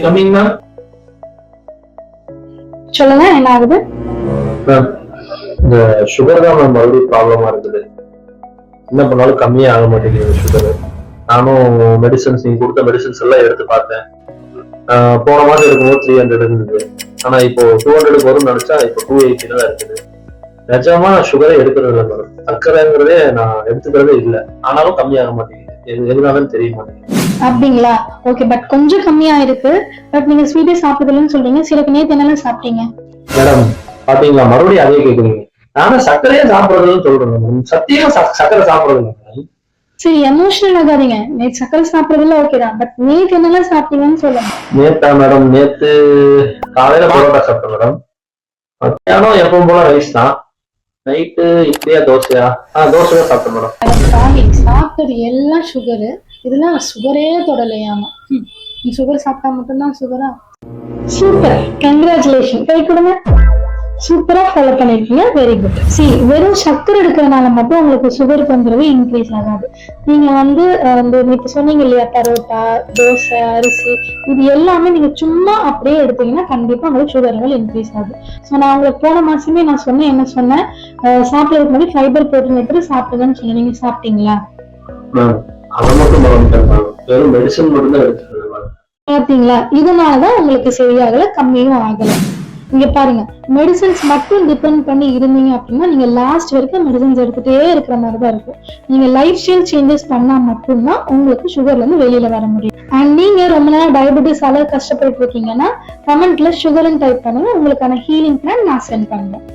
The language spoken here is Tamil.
Coming ma'am. சொல்லுங்க, என்ன ஆகுது? மேம் இந்த சுகர் தான் மேம் மறுபடியும் ப்ராப்ளமா இருக்குது. என்ன பண்ணாலும் கம்மியே ஆக மாட்டேங்குது சுகர். நானும் மெடிசன்ஸ், நீங்க கொடுத்த மெடிசன்ஸ் எல்லாம் எடுத்து பார்த்தேன். போன மாதம் இருக்கும்போது 300 இருந்தது. ஆனா இப்போ 200 வரும்னு நினைச்சா இப்போ 280 தான் இருக்குது. நிஜமா சுகரே எடுக்கிறது இல்லை மேடம். சர்க்கரைங்கிறதே நான் எடுத்துக்கிறதே இல்லை. ஆனாலும் கம்மியாக மாட்டேங்குது. எதுனாலும் தெரிய மாட்டேங்குது. அப்படிங்களா? ஓகே, பட் கொஞ்சம் கம்மியா இருக்கு. பட் நீங்க ஸ்வீட்டே சாப்பிடுறதுன்னு சொல்றீங்க. சிலக்கு நேத்து என்னெல்லாம் சாப்பிட்டீங்க? மேடம் பாத்தீங்களா, மறுபடியும் அதே கேக்குறீங்க. நானும் சர்க்கரையே சாப்பிடுறதுன்னு சொல்றேன் மேடம். சத்தியமா சர்க்கரை சாப்பிடுறது. சரி, எமோஷனல் ஆகாதீங்க. நேத்து சக்கரை சாப்பிடுறதுல ஓகே தான், பட் நேத்து என்னெல்லாம் சாப்பிட்டீங்கன்னு சொல்லுங்க. நேத்தா மேடம்? நேத்து காலையில பரோட்டா சாப்பிட்டேன் மேடம். மத்தியானம் எப்பவும் போல ரைஸ் தான். நைட்டு இட்லியா தோசையா? தோசை தான் சாப்பிட்டேன் மேடம். சாப்பிட்டது எல்லாம் சுகரு. இதெல்லாம் சுகரே தொடலையாமா. நீ சுகர் சாப்பிட்டா மட்டும்தான் சுகரா? Super, congratulation. கை கொடுங்க. சூப்பரா ஃபாலோ பண்ணிருக்கீங்க, வெரி குட். வெறும் சக்கரை எடுக்கிறதுனால மட்டும் உங்களுக்கு சுகர் பண்றது இன்க்ரீஸ் ஆகாது. நீங்க வந்து இப்ப சொன்னீங்க இல்லையா, பரோட்டா, தோசை, அரிசி, இது எல்லாமே நீங்க சும்மா அப்படியே எடுத்தீங்கன்னா கண்டிப்பா உங்களுக்கு சுகர் லெவல் இன்க்ரீஸ் ஆகும். ஸோ நான் உங்களுக்கு போன மாசமே நான் சொன்னேன், என்ன சொன்னேன், சாப்பிடறதுக்கு முன்னாடி ஃபைபர் ப்ரோட்டீன் எடுத்து சாப்பிடுங்கன்னு சொன்னேன். நீங்க சாப்பிட்டீங்களா? பாத்தீங்களா? இதனாலதான் உங்களுக்கு சரியாகல, கம்மியும் ஆகல. இங்க பாருங்க, மெடிசன்ஸ் மட்டும் டிபெண்ட் பண்ணி இருந்தீங்க அப்படின்னா நீங்க லாஸ்ட் வரைக்கும் மெடிசன்ஸ் எடுத்துட்டே இருக்கிற மாதிரிதான் இருக்கும். நீங்க லைஃப் ஸ்டைல் சேஞ்சஸ் பண்ணா மட்டும்தான் உங்களுக்கு சுகர்ல இருந்து வெளியில வர முடியும். அண்ட் நீங்க ரொம்ப நேரம் டயபெட்டிஸால கஷ்டப்பட்டு இருக்கீங்கன்னா கமெண்ட்ல சுகர்ன்னு டைப் பண்ணுங்க. உங்களுக்கான ஹீலிங் பிளான் நான் சென்ட் பண்ணுவேன்.